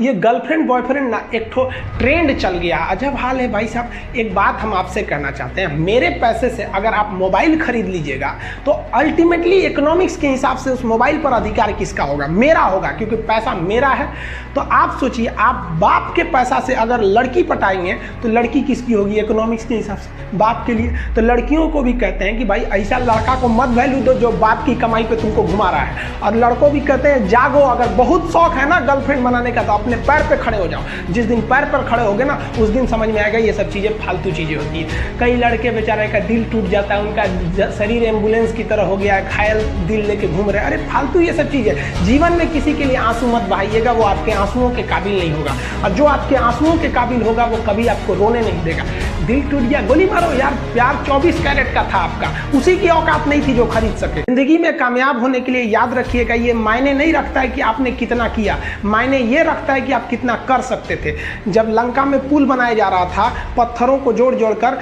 ये girlfriend boyfriend ना एक ठो ट्रेंड चल गया, अजब हाल है भाई साहब। एक बात हम आपसे कहना चाहते हैं, मेरे पैसे से अगर आप मोबाइल खरीद लीजिएगा तो अल्टीमेटली इकोनॉमिक्स के हिसाब से उस मोबाइल पर अधिकार किसका होगा? मेरा होगा, क्योंकि पैसा मेरा है। तो आप सोचिए, आप बाप के पैसा से अगर लड़की पटाएंगे तो लड़की किसकी होगी इकोनॉमिक्स के हिसाब से? बाप के लिए। तो लड़कियों को भी कहते हैं कि भाई ऐसा लड़का को मत वैल्यू दो जो बाप की कमाई पे तुमको घुमा रहा है। और लड़कों भी कहते हैं जागो, अगर बहुत शौक है ना गर्लफ्रेंड बनाने का तो अपने पैर पे खड़े हो जाओ। जिस दिन पैर पर खड़े होगे ना उस दिन समझ में आएगा ये सब चीज़ें फालतू चीज़ें होती है। कई लड़के बेचारे का दिल टूट जाता है, उनका शरीर एम्बुलेंस की तरह हो गया है, घायल दिल लेके घूम रहे हैं। अरे फालतू ये सब चीज़ें। जीवन में किसी के लिए आंसू मत बहाइएगा, वो आपके आंसुओं के काबिल नहीं होगा। और जो आपके आंसुओं के काबिल होगा वो कभी आपको रोने नहीं देगा। दिल टूट गया, गोली मारो यार, प्यार 24 कैरेट का था आपका, उसी की औकात नहीं थी जो खरीद सके। जिंदगी में कामयाब होने के लिए याद रखिएगा, ये मायने नहीं रखता है कि आपने कितना किया, मायने ये रखता है कि आप कितना कर सकते थे। जब लंका में पुल बनाया जा रहा था पत्थरों को जोड़ जोड़ कर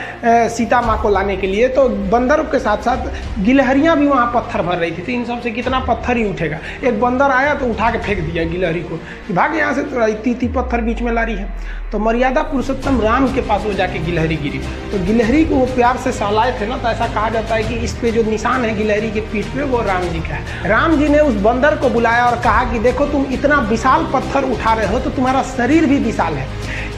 सीता माँ को लाने के लिए, तो बंदरों के साथ साथ गिलहरियाँ भी वहाँ पत्थर भर रही थी। तो इन सब से कितना पत्थर ही उठेगा। एक बंदर आया तो उठा के फेंक दिया गिलहरी को, भाग यहाँ से, तो इतनी पत्थर बीच में ला रही है। तो मर्यादा पुरुषोत्तम राम के पास वो जाके गिलहरी गिरी, तो गिलहरी को वो प्यार से सहलाए थे ना, तो ऐसा कहा जाता है कि इस पे जो निशान है गिलहरी के पीठ पे वो राम जी का है। राम जी ने उस बंदर को बुलाया और कहा कि देखो तुम इतना विशाल पत्थर उठा रहे हो तो तुम्हारा शरीर भी विशाल है।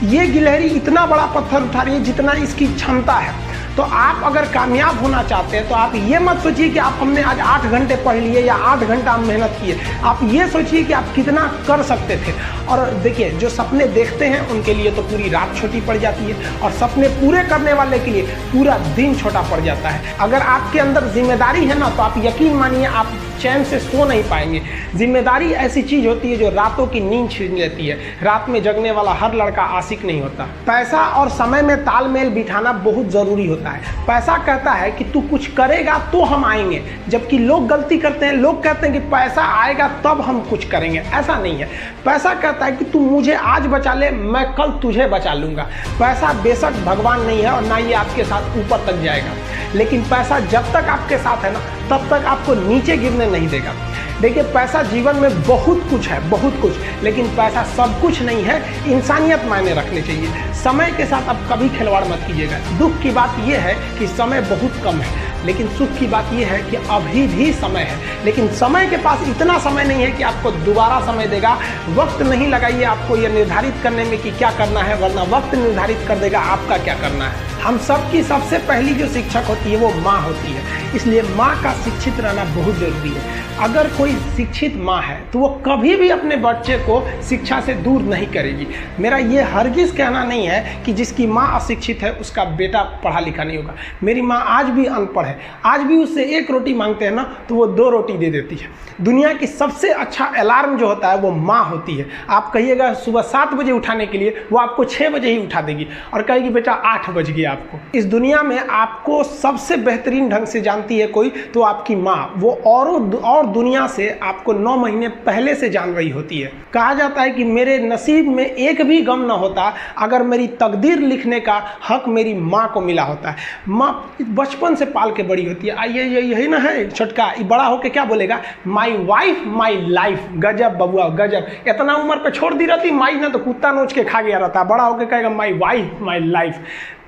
ये गिलहरी इतना बड़ा पत्थर उठा रही है जितना इसकी क्षमता है। तो आप अगर कामयाब होना चाहते हैं तो आप ये मत सोचिए कि आप हमने आज 8 घंटे पढ़ लिए या 8 घंटा हम मेहनत किए। आप ये सोचिए कि आप कितना कर सकते थे। और देखिए, जो सपने देखते हैं उनके लिए तो पूरी रात छोटी पड़ जाती है, और सपने पूरे करने वाले के लिए पूरा दिन छोटा पड़ जाता है। अगर आपके अंदर जिम्मेदारी है ना, तो आप यकीन मानिए आप चैन से सो नहीं पाएंगे। जिम्मेदारी ऐसी चीज होती है जो रातों की नींद छीन लेती है। रात में जगने वाला हर लड़का आशिक नहीं होता। पैसा और समय में तालमेल बिठाना बहुत जरूरी होता है। पैसा कहता है कि तू कुछ करेगा तो हम आएंगे, जबकि लोग गलती करते हैं। लोग कहते हैं कि पैसा आएगा तब हम कुछ करेंगे, ऐसा नहीं है। पैसा कहता है कि तू मुझे आज बचा ले, मैं कल तुझे बचा लूंगा। पैसा बेशक भगवान नहीं है और ना ये आपके साथ ऊपर तक जाएगा, लेकिन पैसा जब तक आपके साथ है ना तब तक आपको नीचे गिरने नहीं देगा। देखिए, पैसा जीवन में बहुत कुछ है, बहुत कुछ, लेकिन पैसा सब कुछ नहीं है। इंसानियत मायने रखनी चाहिए। समय के साथ आप कभी खिलवाड़ मत कीजिएगा। दुख की बात यह है कि समय बहुत कम है, लेकिन सुख की बात यह है कि अभी भी समय है। लेकिन समय के पास इतना समय नहीं है कि आपको दोबारा समय देगा। वक्त नहीं लगाइए आपको यह निर्धारित करने में कि क्या करना है, वरना वक्त निर्धारित कर देगा आपका क्या करना है। हम सबकी सबसे पहली जो शिक्षक होती है वो माँ होती है, इसलिए माँ का शिक्षित रहना बहुत जरूरी है। अगर कोई शिक्षित माँ है तो वो कभी भी अपने बच्चे को शिक्षा से दूर नहीं करेगी। मेरा ये हरगिज़ कहना नहीं है कि जिसकी माँ अशिक्षित है उसका बेटा पढ़ा लिखा नहीं होगा। मेरी माँ आज भी अनपढ़ है, आज भी उससे 1 रोटी मांगते हैं ना तो वो 2 रोटी दे देती है। दुनिया की सबसे अच्छा अलार्म जो होता है वो माँ होती है। आप कहिएगा सुबह 7 बजे उठाने के लिए, वो आपको 6 बजे ही उठा देगी और कहेगी बेटा 8 बज गया आपको। इस दुनिया में आपको सबसे बेहतरीन ढंग से जानती है कोई तो आपकी माँ। वो और दुनिया से आपको 9 महीने पहले से जान रही होती है। कहा जाता है कि मेरे नसीब में एक भी गम ना होता अगर मेरी तकदीर लिखने का हक मेरी माँ को मिला होता है। माँ बचपन से पाल के बड़ी होती है। आइए यही ना है छोटका, बड़ा होके क्या बोलेगा? My wife my life. गजब बबुआ गजब। इतना उम्र पे छोड़ दी रहती माई ने तो कुत्ता नोच के खा गया रहता। बड़ा होके कहेगा माई वाइफ माई लाइफ।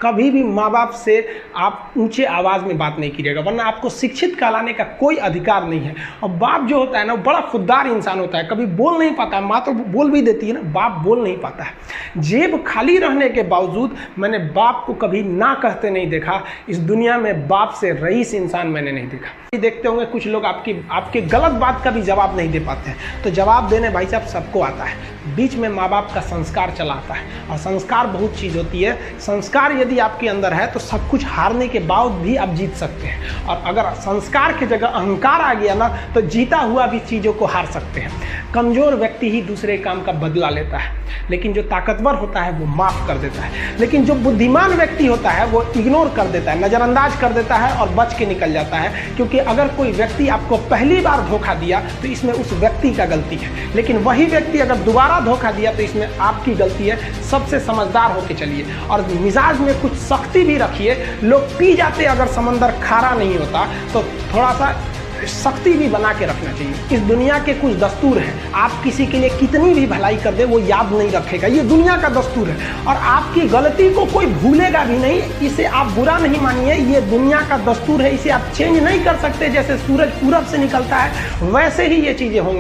कभी भी माँ बाप से आप ऊंचे आवाज़ में बात नहीं कीजिएगा, वरना आपको शिक्षित कहलाने का कोई अधिकार नहीं है। और बाप जो होता है ना वो बड़ा खुददार इंसान होता है, कभी बोल नहीं पाता है। माँ तो बोल भी देती है ना, बाप बोल नहीं पाता है। जेब खाली रहने के बावजूद मैंने बाप को कभी ना कहते नहीं देखा। इस दुनिया में बाप से रईस इंसान मैंने नहीं देखा। देखते होंगे कुछ लोग आपके गलत बात का भी जवाब नहीं दे पाते हैं। तो जवाब देने भाई साहब सबको आता है, बीच में माँ बाप का संस्कार चला आता है। और संस्कार बहुत चीज़ होती है। संस्कार यदि आपके अंदर है तो सब कुछ हारने के बाद भी आप जीत सकते हैं। और अगर संस्कार की जगह अहंकार आ गया ना तो जीता हुआ भी चीज़ों को हार सकते हैं। कमज़ोर व्यक्ति ही दूसरे काम का बदला लेता है, लेकिन जो ताकतवर होता है वो माफ़ कर देता है। लेकिन जो बुद्धिमान व्यक्ति होता है वो इग्नोर कर देता है, नज़रअंदाज कर देता है और बच के निकल जाता है। क्योंकि अगर कोई व्यक्ति आपको पहली बार धोखा दिया तो इसमें उस व्यक्ति का गलती है, लेकिन वही व्यक्ति अगर दोबारा धोखा दिया तो इसमें आपकी गलती है। सबसे समझदार होके चलिए और मिजाज में कुछ सख्ती भी रखिए। लोग पी जाते अगर समंदर खारा नहीं होता तो थोड़ा सा शक्ति भी बना के रखना चाहिए। इस दुनिया के कुछ दस्तूर हैं, आप किसी के लिए कितनी भी भलाई कर दे वो याद नहीं रखेगा, ये दुनिया का दस्तूर है। और आपकी गलती को कोई भूलेगा भी नहीं, इसे आप बुरा नहीं मानिए, ये दुनिया का दस्तूर है, इसे आप चेंज नहीं कर सकते। जैसे सूरज पूरब से निकलता है वैसे ही ये चीज़ें होंगी।